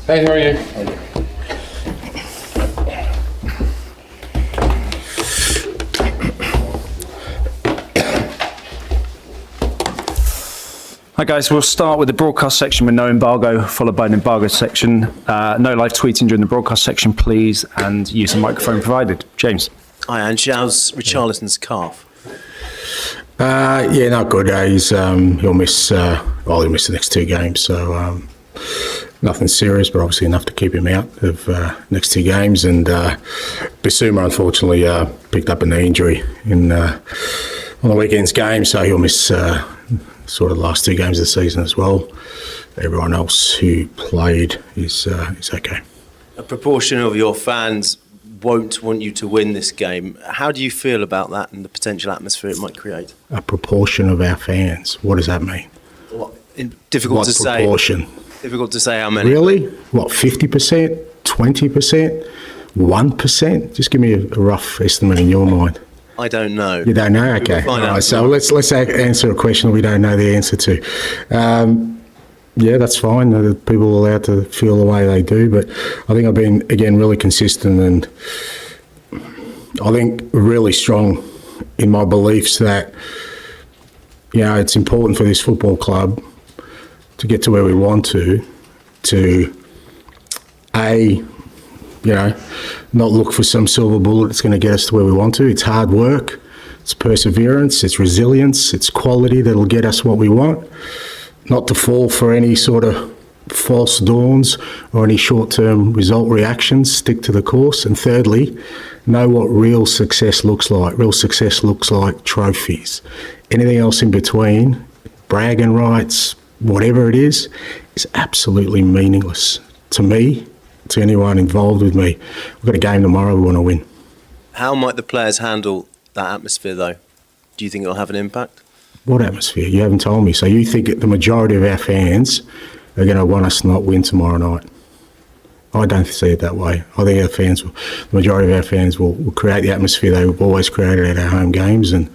Hey, how are you? Hi guys, we'll start with the broadcast section with no embargo, followed by an embargo section. No live tweeting during the broadcast section, please, and use the microphone provided. James. Hi, Ange. How's Richarlison's calf? Yeah, not good. He'll miss. He'll miss the next 2 games. So nothing serious, but obviously enough to keep him out of next 2 games. And Bissouma, unfortunately, picked up a knee injury on the weekend's game, so he'll miss sort of the last 2 games of the season as well. Everyone else who played is okay. A proportion of your fans won't want you to win this game. How do you feel about that and the potential atmosphere it might create? A proportion of our fans. What does that mean? Difficult to say. Proportion? Difficult to say how many. Really? What, 50%? 20%? 1%? Just give me a rough estimate in your mind. I don't know. You don't know? Okay. We'll find out. So let's answer a question we don't know the answer to. Yeah, that's fine. People are allowed to feel the way they do, but I think I've been, again, really consistent and I think really strong in my beliefs that, it's important for this football club to get to where we want to not look for some silver bullet that's going to get us to where we want to. It's hard work, it's perseverance, it's resilience, it's quality that'll get us what we want. Not to fall for any sort of false dawns or any short-term result reactions, stick to the course. And thirdly, know what real success looks like. Real success looks like trophies. Anything else in between, bragging rights, whatever it is absolutely meaningless to me, to anyone involved with me. We've got a game tomorrow we want to win. How might the players handle that atmosphere, though? Do you think it'll have an impact? What atmosphere? You haven't told me. So you think that the majority of our fans are going to want us to not win tomorrow night? I don't see it that way. I think the majority of our fans will create the atmosphere they've always created at our home games. And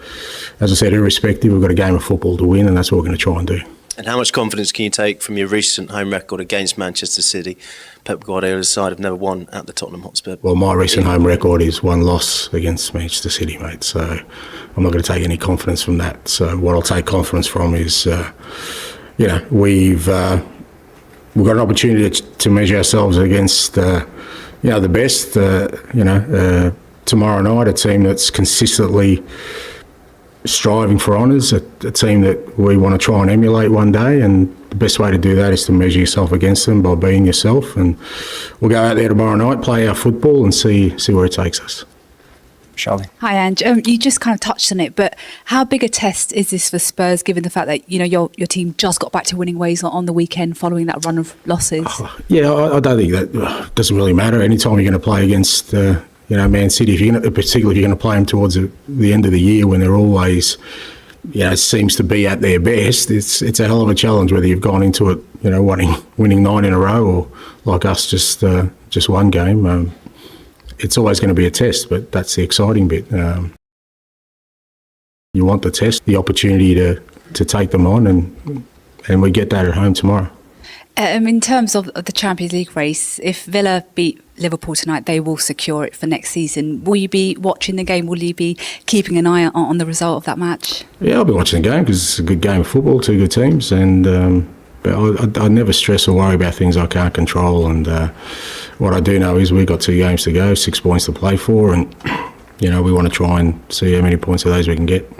as I said, irrespective, we've got a game of football to win, and that's what we're going to try and do. And how much confidence can you take from your recent home record against Manchester City? Pep Guardiola's side have never won at the Tottenham Hotspur. Well, my recent home record is 1 loss against Manchester City, mate. So I'm not going to take any confidence from that. So what I'll take confidence from is, we've got an opportunity to measure ourselves against, the best. Tomorrow night, a team that's consistently striving for honours, a team that we want to try and emulate one day, and the best way to do that is to measure yourself against them by being yourself. And we'll go out there tomorrow night, play our football and see where it takes us. Charlie. Hi, Ange. You just kind of touched on it, but how big a test is this for Spurs, given the fact that your team just got back to winning ways on the weekend folling that run of losses? I don't think that doesn't really matter. Anytime you're going to play against Man City, particularly if you're going to play them towards the end of the year when they're always, seems to be at their best, it's a hell of a challenge whether you've gone into it, winning 9 in a row or like us, just one game. It's always going to be a test, but that's the exciting bit. You want the test, the opportunity to take them on, and we get that at home tomorrow. In terms of the Champions League race, if Villa beat Liverpool tonight, they will secure it for next season. Will you be watching the game? Will you be keeping an eye on the result of that match? Yeah, I'll be watching the game because it's a good game of football, 2 good teams, and I never stress or worry about things I can't control. And what I do know is we've got 2 games to go, 6 points to play for, and we want to try and see how many points of those we can get.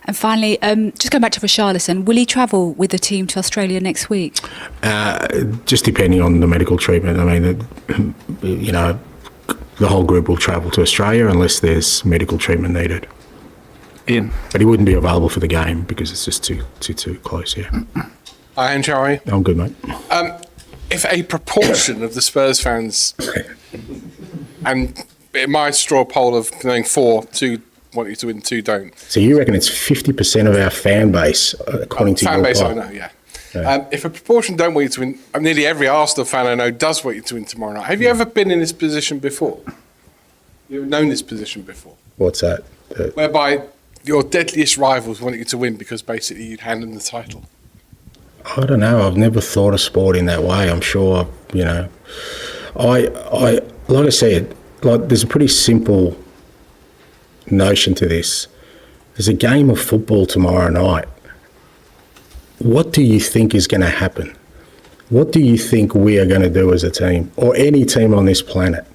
And finally, just going back to Richarlison, will he travel with the team to Australia next week? Just depending on the medical treatment. I mean, the whole group will travel to Australia unless there's medical treatment needed. Ian. But he wouldn't be available for the game because it's just too close, yeah. Hi, Ange, how are you? I'm good, mate. If a proportion of the Spurs fans, and in my straw poll of knowing 4, 2 want you to win, 2 don't. So you reckon it's 50% of our fan base, according to your fan base, poll? I know, yeah. If a proportion don't want you to win, nearly every Arsenal fan I know does want you to win tomorrow night. Have you ever been in this position before? You've known this position before? What's that? Whereby your deadliest rivals want you to win because basically you'd hand them the title. I don't know. I've never thought of sport in that way. I'm sure, you know, I like I said, like there's a pretty simple notion to this. There's a game of football tomorrow night. What do you think is going to happen? What do you think we are going to do as a team, or any team on this planet?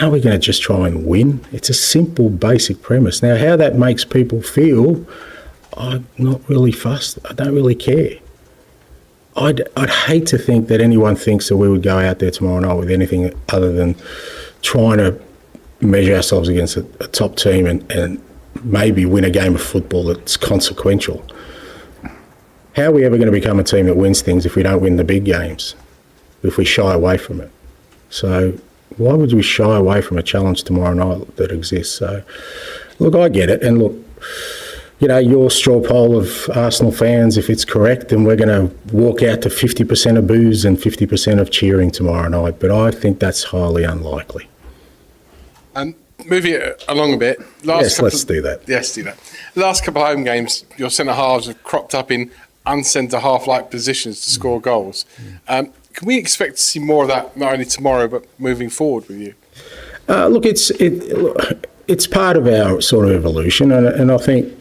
Are we going to just try and win? It's a simple, basic premise. Now, how that makes people feel, I'm not really fussed. I don't really care. I'd hate to think that anyone thinks that we would go out there tomorrow night with anything other than trying to measure ourselves against a top team and maybe win a game of football that's consequential. How are we ever going to become a team that wins things if we don't win the big games, if we shy away from it? So why would we shy away from a challenge tomorrow night that exists? So, look, I get it. And look, you know, your straw poll of Arsenal fans, if it's correct, then we're going to walk out to 50% of boos and 50% of cheering tomorrow night. But I think that's highly unlikely. Moving it along a bit. Let's do that. Yes, do that. Last couple of home games, your centre halves have cropped up in uncentre half-like positions to score goals. Can we expect to see more of that, not only tomorrow, but moving forward with you? Look, it's part of our sort of evolution, and I think,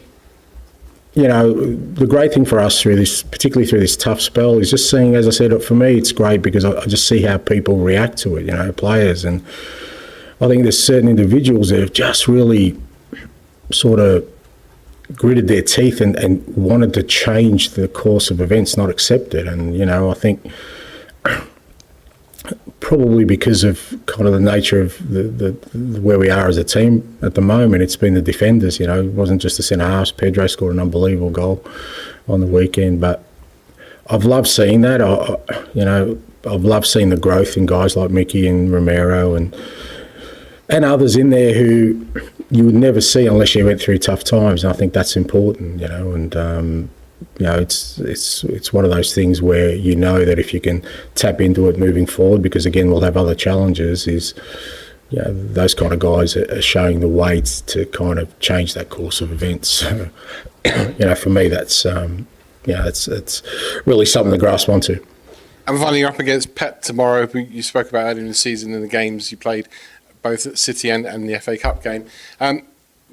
you know, the great thing for us through this, particularly through this tough spell, is just seeing, as I said, for me, it's great because I just see how people react to it, you know, players. And I think there's certain individuals that have just really sort of gritted their teeth and wanted to change the course of events, not accept it. And, you know, I think probably because of kind of the nature of the where we are as a team at the moment, it's been the defenders, you know. It wasn't just the centre-halves. Pedro scored an unbelievable goal on the weekend. But I've loved seeing that. I've loved seeing the growth in guys like Mickey and Romero and others in there who you would never see unless you went through tough times. And I think that's important, you know. And you know, it's one of those things where you know that if you can tap into it moving forward, because again we'll have other challenges, is, you know, those kind of guys are showing the way to kind of change that course of events. You know, for me, that's it's really something to grasp onto. And finally, you're up against Pep tomorrow, who you spoke about earlier in the season in the games you played, both at City and the FA Cup game.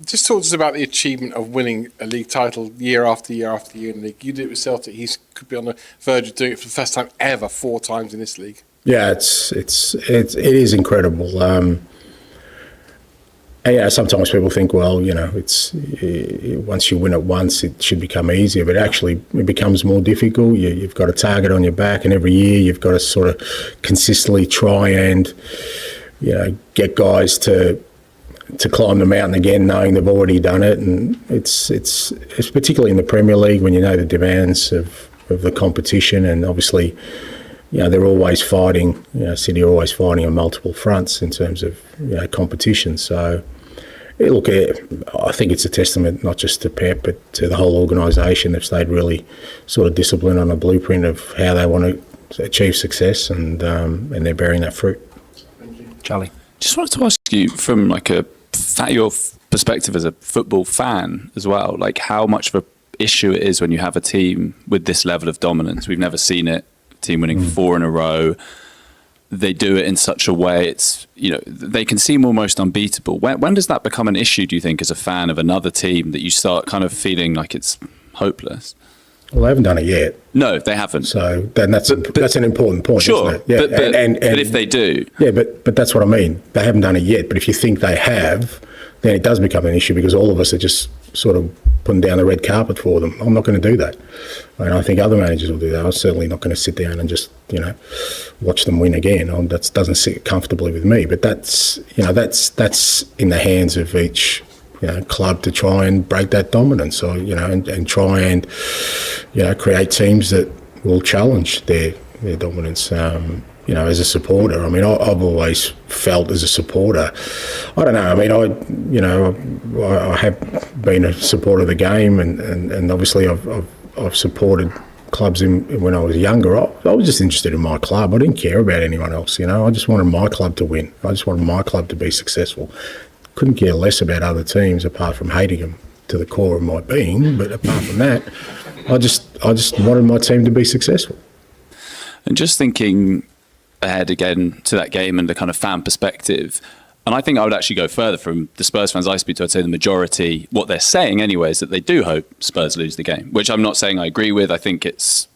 Just talk to us about the achievement of winning a league title year after year after year in the league. You did it with Celtic. He could be on the verge of doing it for the first time ever 4 times in this league. Yeah, it is incredible. Yeah, sometimes people think, well, you know, once you win it once, it should become easier. But actually, it becomes more difficult. You've got a target on your back, and every year you've got to sort of consistently try and, you know, get guys to climb the mountain again, knowing they've already done it. And it's particularly in the Premier League, when you know the demands of the competition, and obviously, you know, they're always fighting. You know, City are always fighting on multiple fronts in terms of, you know, competition. So, look, I think it's a testament not just to Pep but to the whole organisation. They've stayed really sort of disciplined on a blueprint of how they want to achieve success, and they're bearing that fruit. Thank you. Charlie. Just wanted to ask you, from like your perspective as a football fan as well, like how much of a issue it is when you have a team with this level of dominance. We've never seen it. Team winning 4 in a row. They do it in such a way, it's, you know, they can seem almost unbeatable. When does that become an issue, do you think, as a fan of another team, that you start kind of feeling like it's hopeless? Well, they haven't done it yet. No, they haven't. So then that's an important point, sure, isn't it? Yeah, but if they do... Yeah, but that's what I mean. They haven't done it yet. But if you think they have, then it does become an issue, because all of us are just sort of putting down the red carpet for them. I'm not going to do that. And I think other managers will do that. I'm certainly not going to sit down and just, you know, watch them win again. That doesn't sit comfortably with me. But that's in the hands of each, you know, club to try and break that dominance, or, you know, and try and, you know, create teams that will challenge their dominance. You know, as a supporter, I mean, I've always felt as a supporter, I don't know, I mean, I have been a supporter of the game, and obviously I've supported clubs when I was younger. I was just interested in my club. I didn't care about anyone else, you know. I just wanted my club to win. I just wanted my club to be successful. Couldn't care less about other teams, apart from hating them to the core of my being. But apart from that, I just wanted my team to be successful. And just thinking ahead again to that game and the kind of fan perspective, and I think I would actually go further from the Spurs fans I speak to. I'd say the majority, what they're saying anyway, is that they do hope Spurs lose the game, which I'm not saying I agree with. I think it's,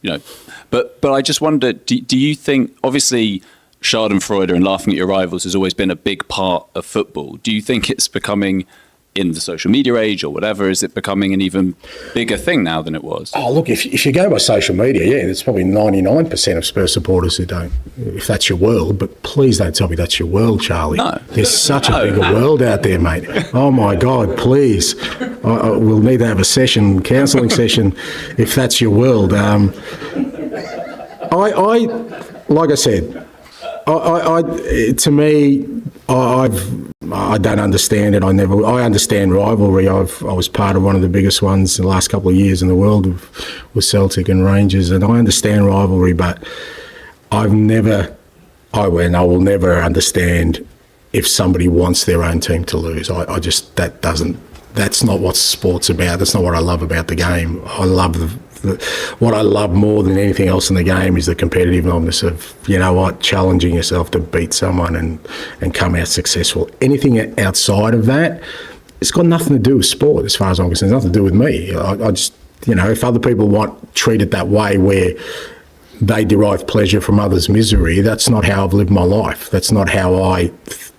but I just wonder, do you think, obviously, Schadenfreude and laughing at your rivals has always been a big part of football. Do you think it's becoming, in the social media age or whatever, is it becoming an even bigger thing now than it was? Oh, look, if you go by social media, yeah, there's probably 99% of Spurs supporters who don't, if that's your world, but please don't tell me that's your world, Charlie. No. There's such a bigger world out there, mate. Oh, my God, please. We'll need to have a counselling session, if that's your world. Like I said, to me, I don't understand it. I understand rivalry. I was part of one of the biggest ones in the last couple of years in the world with Celtic and Rangers, and I understand rivalry, but I will never understand if somebody wants their own team to lose. That's not what sport's about. That's not what I love about the game. I love what I love more than anything else in the game is the competitiveness of, challenging yourself to beat someone and come out successful. Anything outside of that, it's got nothing to do with sport as far as I'm concerned. It's nothing to do with me. I just, if other people treat it that way where they derive pleasure from others' misery, that's not how I've lived my life. That's not how I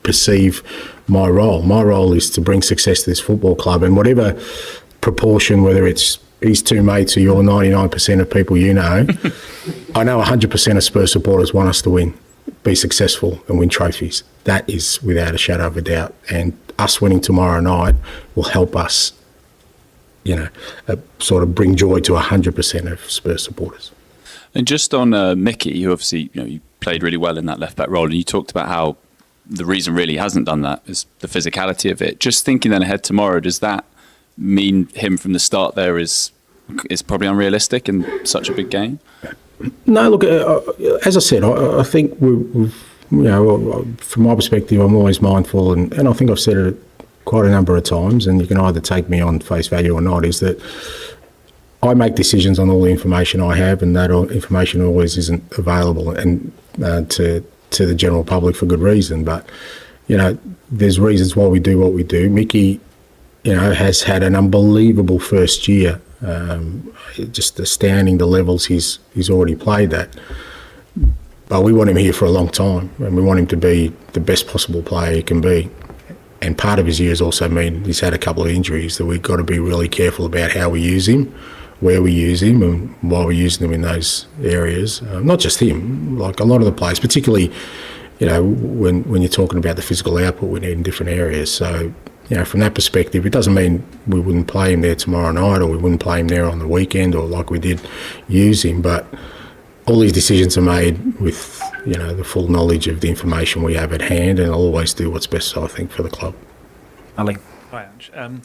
perceive my role. My role is to bring success to this football club, and whatever proportion, whether it's his two mates or your 99% of people I know 100% of Spurs supporters want us to win, be successful and win trophies. That is without a shadow of a doubt. And us winning tomorrow night will help us, sort of bring joy to 100% of Spurs supporters. And just on Mickey, who obviously, you played really well in that left-back role, and you talked about how the reason really he hasn't done that is the physicality of it. Just thinking then ahead tomorrow, does that mean him from the start there is probably unrealistic in such a big game? No, look, as I said, I think we've from my perspective, I'm always mindful, and I think I've said it quite a number of times, and you can either take me on face value or not, is that I make decisions on all the information I have, and that information always isn't available and to the general public for good reason. But, there's reasons why we do what we do. Mickey, has had an unbelievable first year. Just astounding the levels he's already played at. But we want him here for a long time, and we want him to be the best possible player he can be. And part of his year has also mean he's had a couple of injuries that we've got to be really careful about how we use him, where we use him, and why we're using him in those areas. Not just him, like a lot of the players, particularly, when you're talking about the physical output we need in different areas. So, from that perspective, it doesn't mean we wouldn't play him there tomorrow night, or we wouldn't play him there on the weekend, or like we did use him. But all these decisions are made with, the full knowledge of the information we have at hand, and I'll always do what's best, I think, for the club. Ali. Hi, Ange.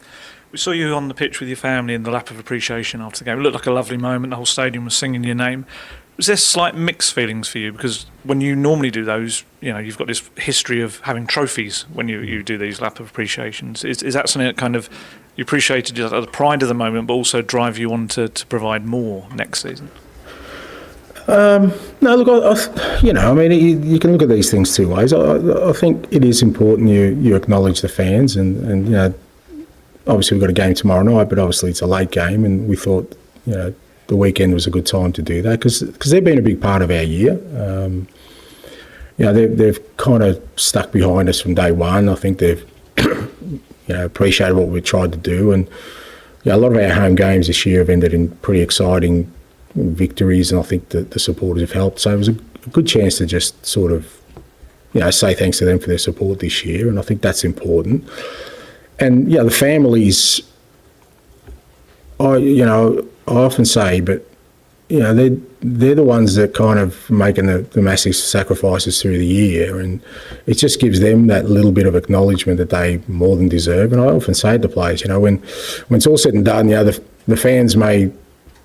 We saw you on the pitch with your family in the lap of appreciation after the game. It looked like a lovely moment. The whole stadium was singing your name. Was there slight mixed feelings for you? Because when you normally do those, you've got this history of having trophies when you do these lap of appreciations. Is that something that kind of you appreciated the pride of the moment, but also drive you on to provide more next season? No, look, you can look at these things two ways. I think it is important you acknowledge the fans, and obviously we've got a game tomorrow night, but obviously it's a late game, and we thought, the weekend was a good time to do that because they've been a big part of our year. They've kind of stuck behind us from day one. I think they've appreciated what we've tried to do, and a lot of our home games this year have ended in pretty exciting victories, and I think that the supporters have helped. So it was a good chance to just sort of say thanks to them for their support this year, and I think that's important. And the families, I often say, but they're the ones that kind of making the massive sacrifices through the year, and it just gives them that little bit of acknowledgement that they more than deserve. And I often say to players, when it's all said and done, the fans may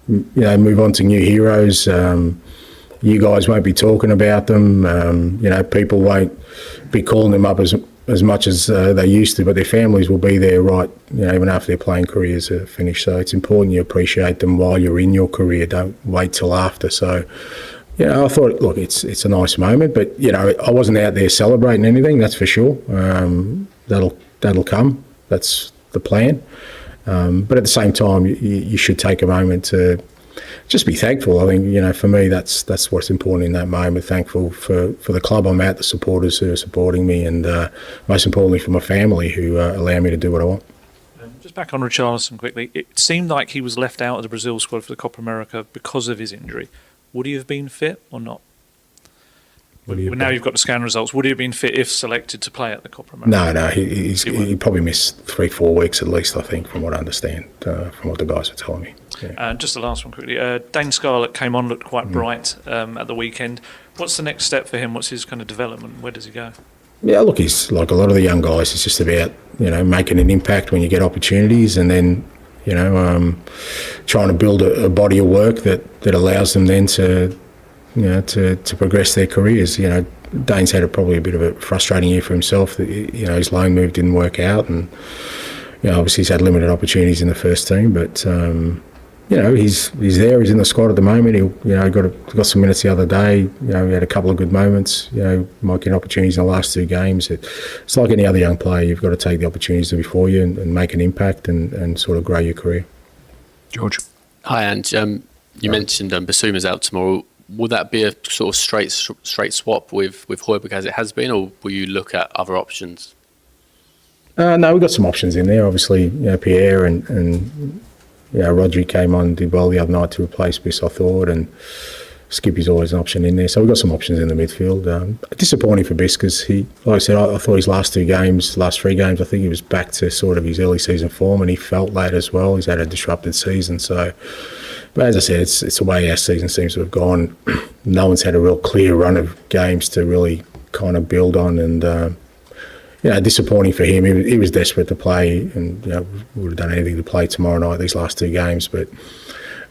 move on to new heroes. You guys won't be talking about them. People won't be calling them up as as much as they used to, but their families will be there even after their playing careers are finished. So it's important you appreciate them while you're in your career. Don't wait till after. So, I thought, look, it's a nice moment, but I wasn't out there celebrating anything. That's for sure. That'll come. That's the plan. But at the same time, you should take a moment to just be thankful. I think, for me, that's what's important in that moment. Thankful for the club I'm at, the supporters who are supporting me, and most importantly for my family who allow me to do what I want. Just back on Richarlison quickly, it seemed like he was left out of the Brazil squad for the Copa America because of his injury. Would he have been fit or not? Now you've got the scan results. Would he have been fit if selected to play at the Copa America? No, he probably missed 3-4 weeks at least, I think, from what I understand, from what the guys are telling me. Yeah. Just the last one quickly. Dane Scarlett came on, looked quite bright at the weekend. What's the next step for him? What's his kind of development? Where does he go? Yeah, look, he's like a lot of the young guys. It's just about making an impact when you get opportunities, and then trying to build a body of work that allows them then to progress their careers. Dane's had probably a bit of a frustrating year for himself. That his loan move didn't work out, and obviously he's had limited opportunities in the first team. But he's there. He's in the squad at the moment. He got some minutes the other day. He had a couple of good moments. Might get opportunities in the last 2 games. It's like any other young player. You've got to take the opportunities before you and make an impact and sort of grow your career. George. Hi, Ange. You mentioned Bissouma's out tomorrow. Will that be a sort of straight swap with Højbjerg as it has been, or will you look at other options? No, we've got some options in there. Obviously, Pierre and Rodri came on, did well the other night to replace Biss, I thought, and Skippy's always an option in there. So we've got some options in the midfield. Disappointing for Biss because like I said, I thought his last 3 games, I think he was back to sort of his early season form, and he felt that as well. He's had a disrupted season, so. But as I said, it's the way our season seems to have gone. No one's had a real clear run of games to really kind of build on, and disappointing for him. He was desperate to play, and would have done anything to play tomorrow night. These last 2 games, but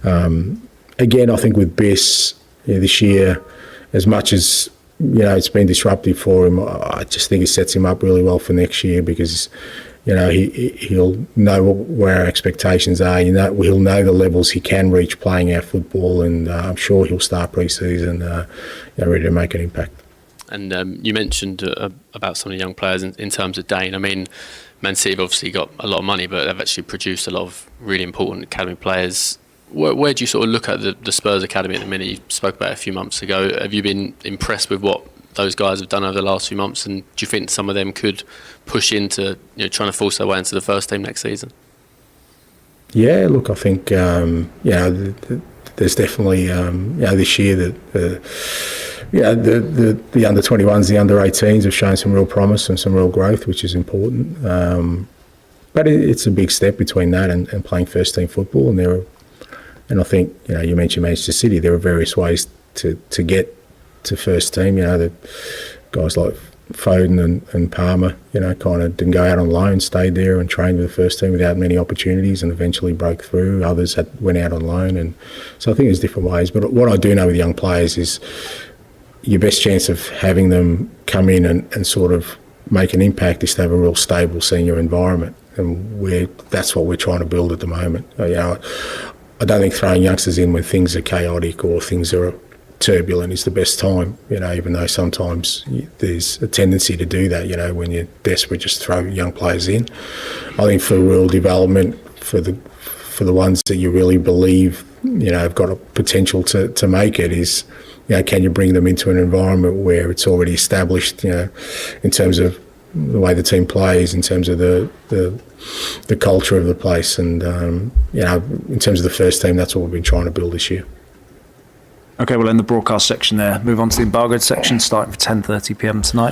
again, I think with Biss this year, as much as it's been disruptive for him, I just think it sets him up really well for next year because. He'll know where our expectations are. He'll know the levels he can reach playing our football, and I'm sure he'll start pre-season ready to make an impact. And you mentioned about some of the young players in terms of Dane. I mean, Man City have obviously got a lot of money, but they've actually produced a lot of really important academy players. Where do you sort of look at the Spurs academy at the minute? You spoke about it a few months ago. Have you been impressed with what those guys have done over the last few months, and do you think some of them could push into trying to force their way into the first team next season? Yeah, look, I think there's definitely this year that the under 21s, the under 18s have shown some real promise and some real growth, which is important. But it's a big step between that and playing first team football, and I think you mentioned Manchester City. There are various ways to get to first team. The guys like Foden and Palmer, kind of didn't go out on loan, stayed there and trained with the first team without many opportunities and eventually broke through. Others went out on loan, and so I think there's different ways. But what I do know with young players is your best chance of having them come in and sort of make an impact is to have a real stable senior environment, and that's what we're trying to build at the moment. I don't think throwing youngsters in when things are chaotic or things are turbulent is the best time, even though sometimes there's a tendency to do that, when you're desperate, just throw young players in. I think for real development, for the ones that you really believe, have got a potential to make it is, can you bring them into an environment where it's already established, in terms of the way the team plays, in terms of the culture of the place, and, in terms of the first team, that's what we've been trying to build this year. Okay, we'll end the broadcast section there. Move on to the embargoed section, starting for 10:30 p.m. tonight.